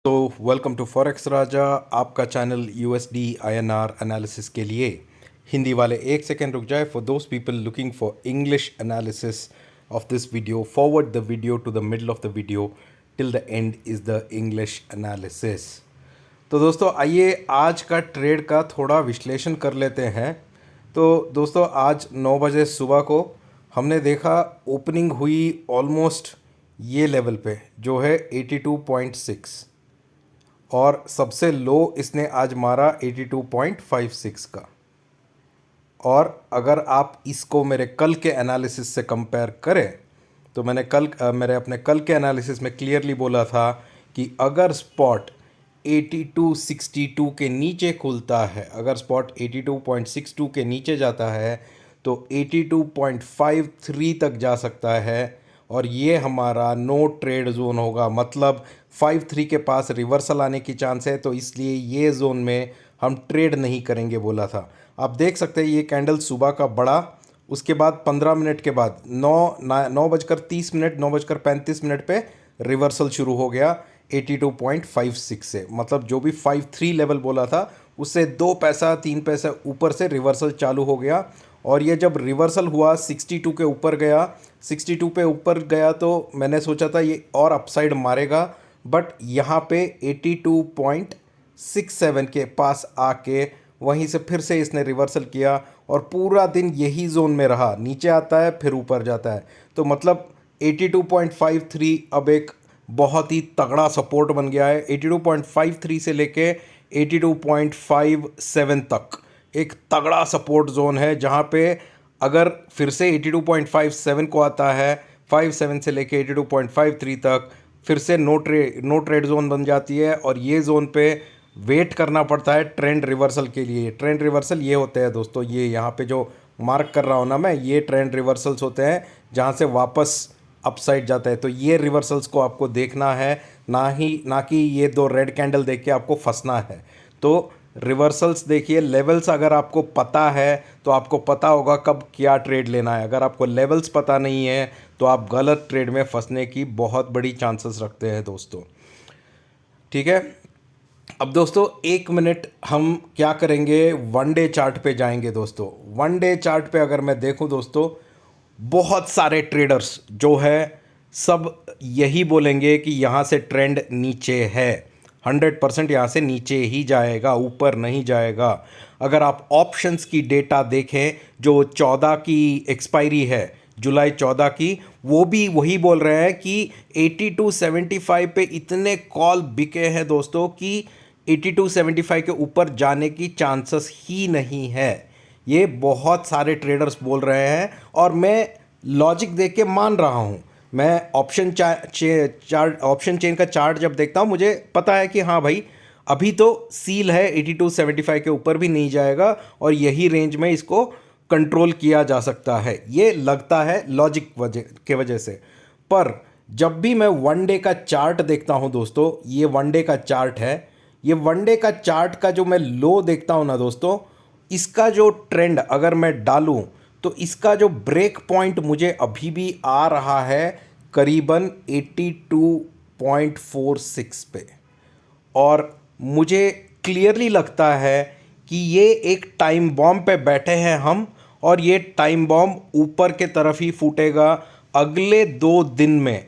तो welcome to forex राजा, आपका channel USD INR analysis के लिए। हिंदी वाले एक सेकेंड रुक जाए। For those people looking for English analysis of this video, forward the video to the middle of the video till the end is the English analysis. तो दोस्तों आइए आज का ट्रेड का थोड़ा विश्लेषण कर लेते हैं। तो दोस्तों आज 9 बजे सुबह को हमने देखा ओपनिंग हुई ऑलमोस्ट ये लेवल पे जो है 82.6 और सबसे लो इसने आज मारा 82.56 का। और अगर आप इसको मेरे कल के एनालिसिस से कंपेयर करें तो मैंने अपने कल के एनालिसिस में क्लियरली बोला था कि अगर स्पॉट 8262 के नीचे खुलता है, अगर स्पॉट 82.62 के नीचे जाता है तो 82.53 तक जा सकता है और ये हमारा नो ट्रेड जोन होगा। मतलब 53 के पास रिवर्सल आने की चांस है, तो इसलिए ये जोन में हम ट्रेड नहीं करेंगे बोला था। आप देख सकते हैं ये कैंडल सुबह का बड़ा, उसके बाद 15 मिनट के बाद 9:30 9:35 पे रिवर्सल शुरू हो गया 82.56 से। मतलब जो भी 53 लेवल बोला था उससे 2 पैसा 3 पैसा ऊपर से रिवर्सल चालू हो गया। और ये जब रिवर्सल हुआ 62 के ऊपर गया, 62 पे ऊपर गया तो मैंने सोचा था ये और अपसाइड मारेगा, बट यहाँ पे 82.67 के पास आके वहीं से फिर से इसने रिवर्सल किया और पूरा दिन यही जोन में रहा। नीचे आता है फिर ऊपर जाता है, तो मतलब 82.53 अब एक बहुत ही तगड़ा सपोर्ट बन गया है। 82.53 से लेके 82.57 तक एक तगड़ा सपोर्ट जोन है, जहाँ पे अगर फिर से 82.57 को आता है, 57 से लेके 82.53 तक फिर से नो ट्रेड जोन बन जाती है। और ये जोन पे वेट करना पड़ता है ट्रेंड रिवर्सल के लिए। ट्रेंड रिवर्सल ये होते हैं दोस्तों, ये यहाँ पे जो मार्क कर रहा हूँ ना मैं, ये ट्रेंड रिवर्सल्स होते हैं जहाँ से वापस अपसाइड जाता है। तो ये रिवर्सल्स को आपको देखना है, ना कि ये 2 रेड कैंडल देख के आपको फंसना है। तो रिवर्सल्स देखिए, लेवल्स अगर आपको पता है तो आपको पता होगा कब क्या ट्रेड लेना है। अगर आपको लेवल्स पता नहीं है तो आप गलत ट्रेड में फंसने की बहुत बड़ी चांसेस रखते हैं दोस्तों। ठीक है, अब दोस्तों 1 मिनट हम क्या करेंगे, वन डे चार्ट पे जाएंगे दोस्तों। वन डे चार्ट पे अगर मैं देखूं दोस्तों, बहुत सारे ट्रेडर्स जो है सब यही बोलेंगे कि यहाँ से ट्रेंड नीचे है, 100% यहाँ से नीचे ही जाएगा, ऊपर नहीं जाएगा। अगर आप ऑप्शंस की डेटा देखें जो 14 की एक्सपायरी है, जुलाई 14 की, वो भी वही बोल रहे हैं कि 82.75 पे इतने कॉल बिके हैं दोस्तों कि 82.75 के ऊपर जाने की चांसेस ही नहीं है। ये बहुत सारे ट्रेडर्स बोल रहे हैं और मैं लॉजिक देख के मान रहा हूँ। मैं ऑप्शन चेन का चार्ट जब देखता हूँ मुझे पता है कि हाँ भाई अभी तो सील है, 82.75 के ऊपर भी नहीं जाएगा और यही रेंज में इसको कंट्रोल किया जा सकता है, ये लगता है लॉजिक के वजह से। पर जब भी मैं वन डे का चार्ट देखता हूँ दोस्तों, ये वन डे का चार्ट है, ये वन डे का चार्ट का जो मैं लो देखता हूँ ना दोस्तों, इसका जो ट्रेंड अगर मैं डालूं तो इसका जो ब्रेक पॉइंट मुझे अभी भी आ रहा है करीबन 82.46 पे। और मुझे क्लियरली लगता है कि ये एक टाइम बॉम्ब पे बैठे हैं हम, और ये टाइम बॉम्ब ऊपर के तरफ ही फूटेगा। अगले 2 दिन में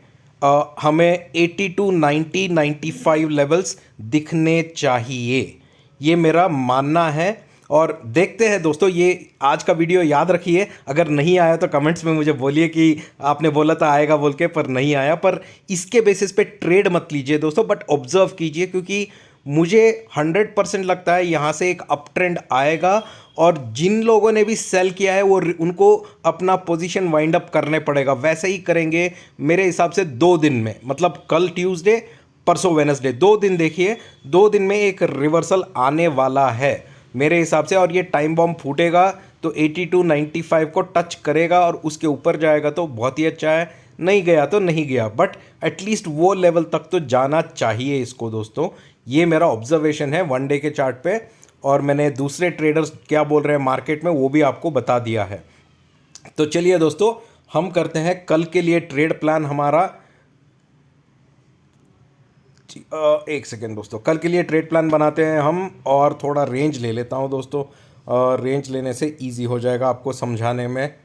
हमें 82, 90, 95 लेवल्स दिखने चाहिए, ये मेरा मानना है। और देखते हैं दोस्तों, ये आज का वीडियो याद रखिए, अगर नहीं आया तो कमेंट्स में मुझे बोलिए कि आपने बोला था आएगा बोल के पर नहीं आया। पर इसके बेसिस पे ट्रेड मत लीजिए दोस्तों, बट ऑब्जर्व कीजिए, क्योंकि मुझे 100% लगता है यहाँ से एक अप ट्रेंड आएगा। और जिन लोगों ने भी सेल किया है वो उनको अपना पोजीशन वाइंड अप करने पड़ेगा। वैसे ही करेंगे मेरे हिसाब से 2 दिन में, मतलब कल ट्यूसडे परसों वेडनेसडे, 2 दिन देखिए, 2 दिन में एक रिवर्सल आने वाला है मेरे हिसाब से। और ये टाइम बॉम्ब फूटेगा तो 82.95 को टच करेगा और उसके ऊपर जाएगा तो बहुत ही अच्छा है, नहीं गया तो नहीं गया, बट एटलीस्ट वो लेवल तक तो जाना चाहिए इसको दोस्तों। ये मेरा ऑब्जर्वेशन है वन डे के चार्ट पे, और मैंने दूसरे ट्रेडर्स क्या बोल रहे हैं मार्केट में वो भी आपको बता दिया है। तो चलिए दोस्तों हम करते हैं कल के लिए ट्रेड प्लान हमारा। एक सेकेंड दोस्तों, कल के लिए ट्रेड प्लान बनाते हैं हम, और थोड़ा रेंज ले लेता हूं दोस्तों। रेंज लेने से इजी हो जाएगा आपको समझाने में।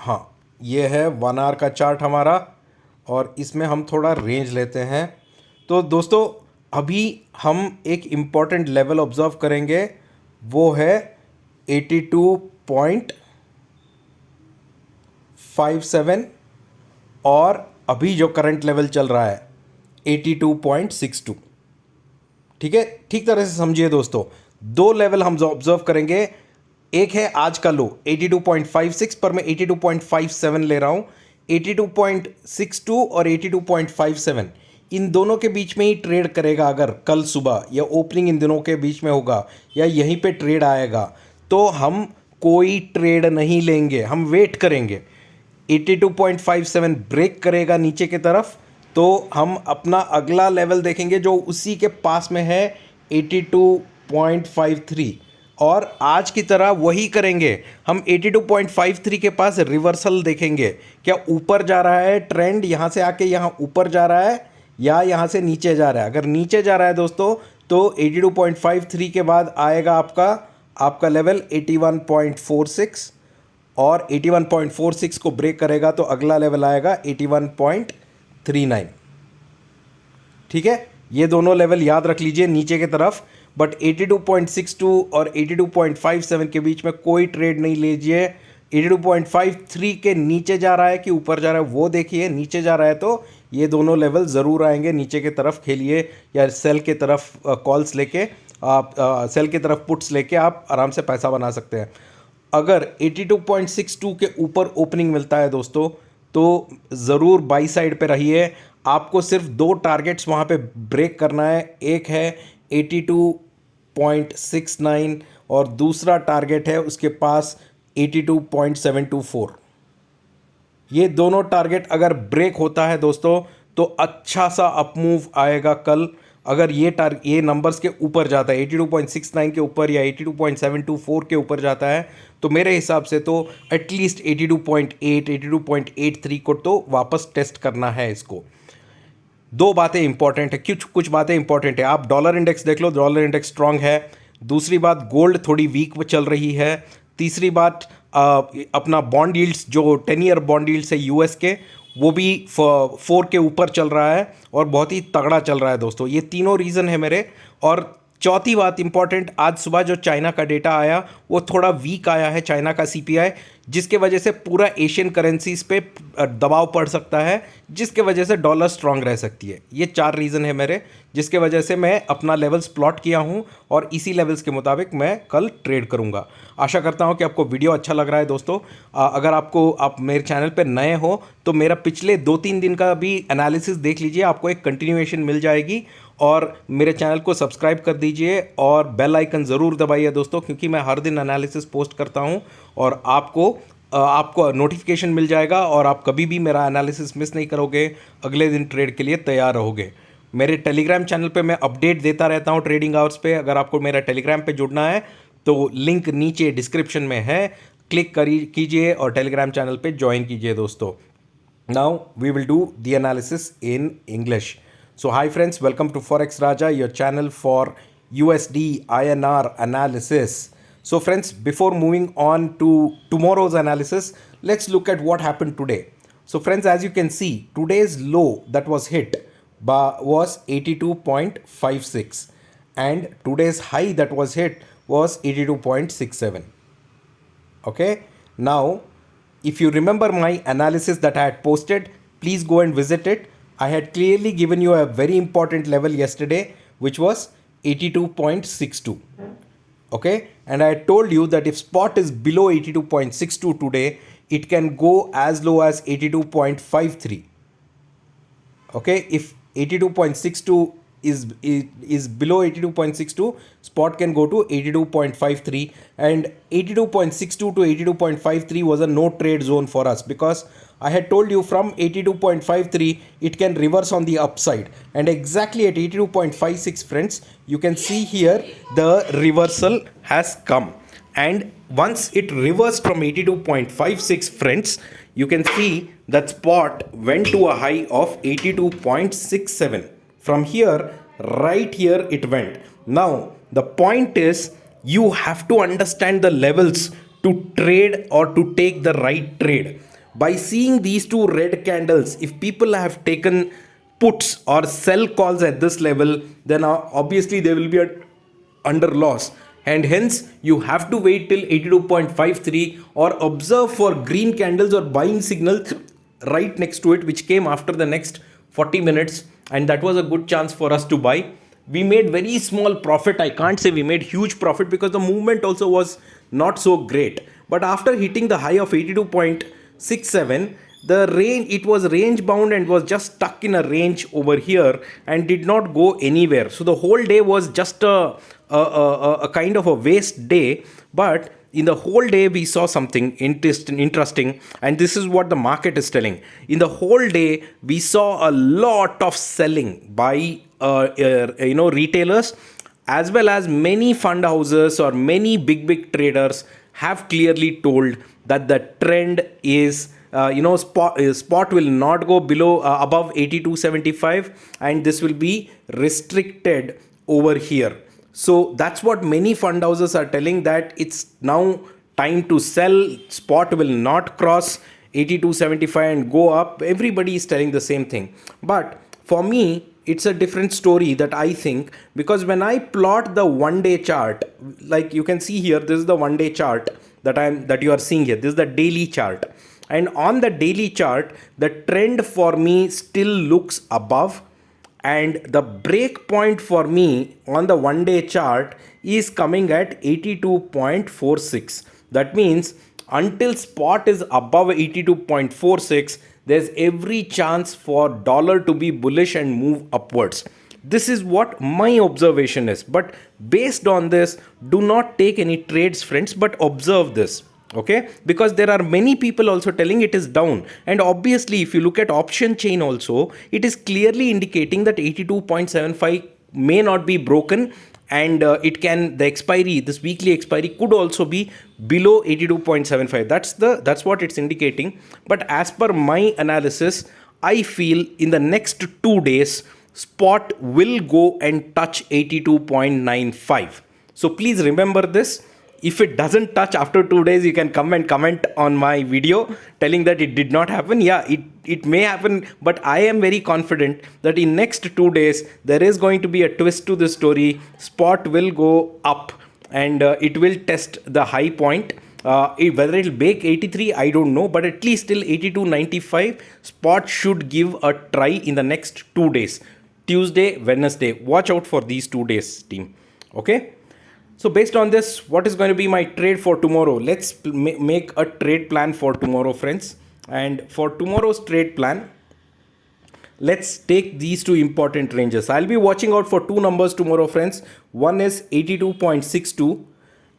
हाँ, ये है 1 आवर का चार्ट हमारा, और इसमें हम थोड़ा रेंज लेते हैं। तो दोस्तों अभी हम एक इम्पॉर्टेंट लेवल ऑब्जर्व करेंगे, वो है 82.57, और अभी जो करंट लेवल चल रहा है 82.62। ठीक है, ठीक तरह से समझिए दोस्तों। दो लेवल हम ऑब्जर्व करेंगे, एक है आज का लो 82.56, पर मैं 82.57 ले रहा हूं। 82.62 और 82.57 इन दोनों के बीच में ही ट्रेड करेगा। अगर कल सुबह या ओपनिंग इन दिनों के बीच में होगा या यहीं पे ट्रेड आएगा, तो हम कोई ट्रेड नहीं लेंगे, हम वेट करेंगे। 82.57 ब्रेक करेगा नीचे की तरफ, तो हम अपना अगला लेवल देखेंगे जो उसी के पास में है 82.53, और आज की तरह वही करेंगे। हम 82.53 के पास रिवर्सल देखेंगे, क्या ऊपर जा रहा है ट्रेंड, यहाँ से आके यहाँ ऊपर जा रहा है या यहाँ से नीचे जा रहा है। अगर नीचे जा रहा है दोस्तों, तो 82.53 के बाद आएगा आपका लेवल 81.46, और 81.46 को ब्रेक करेगा तो अगला लेवल आएगा 81.39। ठीक है, ये दोनों लेवल याद रख लीजिए नीचे की तरफ। बट 82.62 और 82.57 के बीच में कोई ट्रेड नहीं लीजिए। 82.53 के नीचे जा रहा है कि ऊपर जा रहा है वो देखिए। नीचे जा रहा है तो ये दोनों लेवल ज़रूर आएंगे, नीचे की तरफ खेलिए, या सेल के तरफ कॉल्स लेके आप सेल की तरफ पुट्स लेके आप आराम से पैसा बना सकते हैं। अगर 82.62 के ऊपर ओपनिंग मिलता है दोस्तों, तो ज़रूर बाई साइड पे रहिए। आपको सिर्फ दो टारगेट्स वहाँ पे ब्रेक करना है, एक है 82.69 और दूसरा टारगेट है उसके पास 82.724। ये दोनों टारगेट अगर ब्रेक होता है दोस्तों, तो अच्छा सा अपमूव आएगा कल। अगर ये नंबर्स के ऊपर जाता है, 82.69 के ऊपर या 82.724 के ऊपर जाता है, तो मेरे हिसाब से तो एटलीस्ट 82.8 82.83 को तो वापस टेस्ट करना है इसको। दो बातें इंपॉर्टेंट है, कुछ बातें इंपॉर्टेंट है। आप डॉलर इंडेक्स देख लो, डॉलर इंडेक्स स्ट्रांग है। दूसरी बात, गोल्ड थोड़ी वीक चल रही है। तीसरी बात, अपना बॉन्ड यील्ड्स जो 10 ईयर बॉन्ड यील्ड्स है यूएस के, वो भी 4 के ऊपर चल रहा है और बहुत ही तगड़ा चल रहा है दोस्तों। ये तीनों रीज़न है मेरे। और चौथी बात इंपॉर्टेंट, आज सुबह जो चाइना का डेटा आया वो थोड़ा वीक आया है, चाइना का सीपीआई, जिसके वजह से पूरा एशियन करेंसीज पे दबाव पड़ सकता है, जिसके वजह से डॉलर स्ट्रांग रह सकती है। ये 4 रीज़न है मेरे, जिसके वजह से मैं अपना लेवल्स प्लॉट किया हूँ और इसी लेवल्स के मुताबिक मैं कल ट्रेड करूँगा। आशा करता हूँ कि आपको वीडियो अच्छा लग रहा है दोस्तों। अगर आप मेरे चैनल पर नए हो तो मेरा पिछले 2-3 दिन का भी एनालिसिस देख लीजिए, आपको एक कंटिन्यूएशन मिल जाएगी। और मेरे चैनल को सब्सक्राइब कर दीजिए और बेल आइकन ज़रूर दबाइए दोस्तों, क्योंकि मैं हर दिन एनालिसिस पोस्ट करता हूं और आपको नोटिफिकेशन मिल जाएगा और आप कभी भी मेरा एनालिसिस मिस नहीं करोगे, अगले दिन ट्रेड के लिए तैयार रहोगे। मेरे टेलीग्राम चैनल पे मैं अपडेट देता रहता हूं ट्रेडिंग आवर्स पे। अगर आपको मेरा टेलीग्राम पे जुड़ना है तो लिंक नीचे डिस्क्रिप्शन में है, क्लिक कीजिए और टेलीग्राम चैनल पे ज्वाइन कीजिए दोस्तों। Now we will do the analysis in English. So hi friends, welcome to Forex Raja, your channel for USD INR analysis. So friends, before moving on to tomorrow's analysis, let's look at what happened today. So friends, as you can see, today's low that was hit was 82.56 and today's high that was hit was 82.67. Okay, now if you remember my analysis that I had posted, please go and visit it. I had clearly given you a very important level yesterday, which was 82.62. Okay, and I had told you that if spot is below 82.62 today, it can go as low as 82.53. Okay, if 82.62 is below 82.62, spot can go to 82.53, and 82.62 to 82.53 was a no trade zone for us, because I had told you from 82.53 it can reverse on the upside, and exactly at 82.56 friends, you can see here the reversal has come. And once it reversed from 82.56 friends, you can see that spot went to a high of 82.67. From here, right here it went. Now, the point is you have to understand the levels to trade or to take the right trade. By seeing these two red candles, if people have taken puts or sell calls at this level, then obviously they will be under loss, and hence you have to wait till 82.53 or observe for green candles or buying signals right next to it, which came after the next 40 minutes, and that was a good chance for us to buy. We made very small profit. I can't say we made huge profit because the movement also was not so great, but after hitting the high of 82.67, the range, it was range bound and was just stuck in a range over here and did not go anywhere. So the whole day was just a kind of a waste day. But in the whole day we saw something interesting, and this is what the market is telling. In the whole day we saw a lot of selling by retailers, as well as many fund houses or many big traders have clearly told that the trend is spot will not go below above 82.75, and this will be restricted over here. So that's what many fund houses are telling, that it's now time to sell. Spot will not cross 82.75 and go up. Everybody is telling the same thing, but for me it's a different story that I think, because when I plot the 1 day chart, like you can see here, this is the 1 day chart that you are seeing here. This is the daily chart, and on the daily chart the trend for me still looks above, and the break point for me on the 1 day chart is coming at 82.46. That means until spot is above 82.46, there's every chance for dollar to be bullish and move upwards. This is what my observation is, but based on this, do not take any trades, friends, but observe this. Okay, because there are many people also telling it is down, and obviously if you look at option chain also, it is clearly indicating that 82.75 may not be broken, and the expiry, this weekly expiry could also be below 82.75. That's what it's indicating. But as per my analysis, I feel in the next 2 days spot will go and touch 82.95. So please remember this. If it doesn't touch after 2 days, you can come and comment on my video telling that it did not happen. Yeah, it may happen, but I am very confident that in next 2 days there is going to be a twist to the story. Spot will go up, and it will test the high point. Whether it will break 83, I don't know, but at least till 82.95, spot should give a try in the next 2 days. Tuesday, Wednesday. Watch out for these 2 days, team. Okay. So based on this, what is going to be my trade for tomorrow? Let's make a trade plan for tomorrow, friends. And for tomorrow's trade plan, let's take these two important ranges. I'll be watching out for two numbers tomorrow, friends. One is 82.62,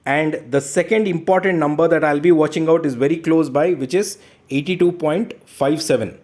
and the second important number that I'll be watching out is very close by, which is 82.57.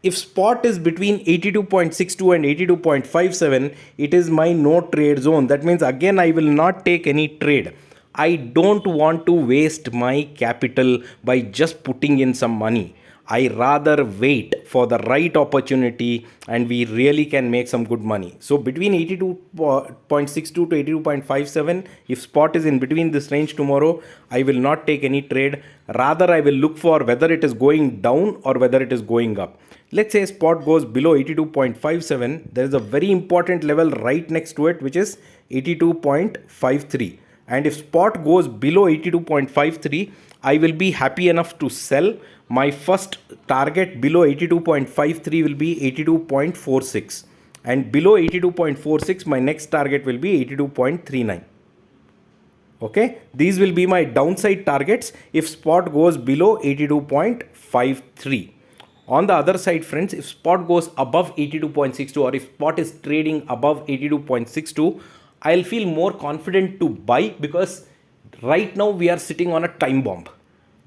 If spot is between 82.62 and 82.57, it is my no trade zone. That means again I will not take any trade. I don't want to waste my capital by just putting in some money. I rather wait for the right opportunity and we really can make some good money. So between 82.62 to 82.57, if spot is in between this range tomorrow, I will not take any trade. Rather, I will look for whether it is going down or whether it is going up. Let's say spot goes below 82.57, there is a very important level right next to it, which is 82.53. And if spot goes below 82.53, I will be happy enough to sell. My first target below 82.53 will be 82.46. And below 82.46, my next target will be 82.39. Okay, these will be my downside targets if spot goes below 82.53. On the other side, friends, if spot goes above 82.62 or if spot is trading above 82.62, I'll feel more confident to buy, because right now we are sitting on a time bomb.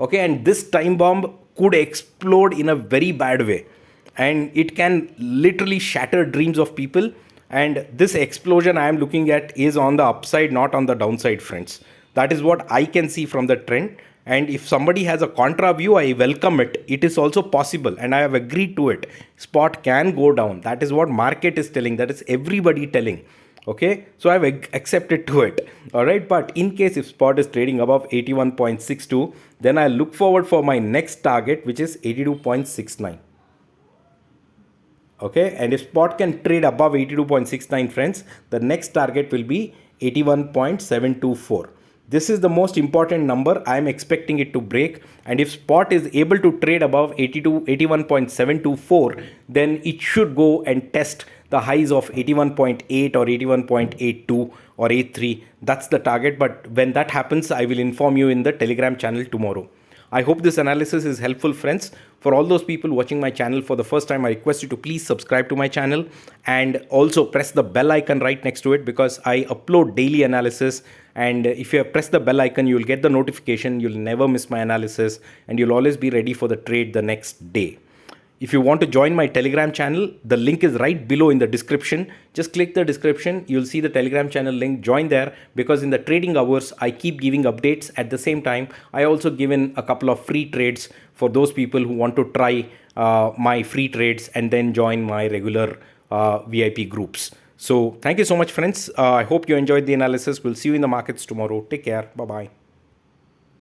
Okay, and this time bomb could explode in a very bad way, and it can literally shatter dreams of people. And this explosion I am looking at is on the upside, not on the downside, friends. That is what I can see from the trend. And if somebody has a contra view, I welcome it. It is also possible, and I have agreed to it. Spot can go down. That is what market is telling. That is everybody telling. Okay, so I've accepted to it. All right, but in case if spot is trading above 81.62, then I look forward for my next target, which is 82.69. Okay, and if spot can trade above 82.69, friends, the next target will be 81.724. This is the most important number. I am expecting it to break, and if spot is able to trade above 81.724, then it should go and test the highs of 81.8 or 81.82 or 83. That's the target. But when that happens, I will inform you in the Telegram channel tomorrow. I hope this analysis is helpful, friends. For all those people watching my channel for the first time, I request you to please subscribe to my channel and also press the bell icon right next to it, because I upload daily analysis. And if you have pressed the bell icon, you will get the notification. You'll never miss my analysis, and you'll always be ready for the trade the next day. If you want to join my Telegram channel, the link is right below in the description. Just click the description. You'll see the Telegram channel link. Join there, because in the trading hours, I keep giving updates. At the same time, I also give in a couple of free trades for those people who want to try my free trades and then join my regular VIP groups. So thank you so much, friends. I hope you enjoyed the analysis. We'll see you in the markets tomorrow. Take care. Bye-bye.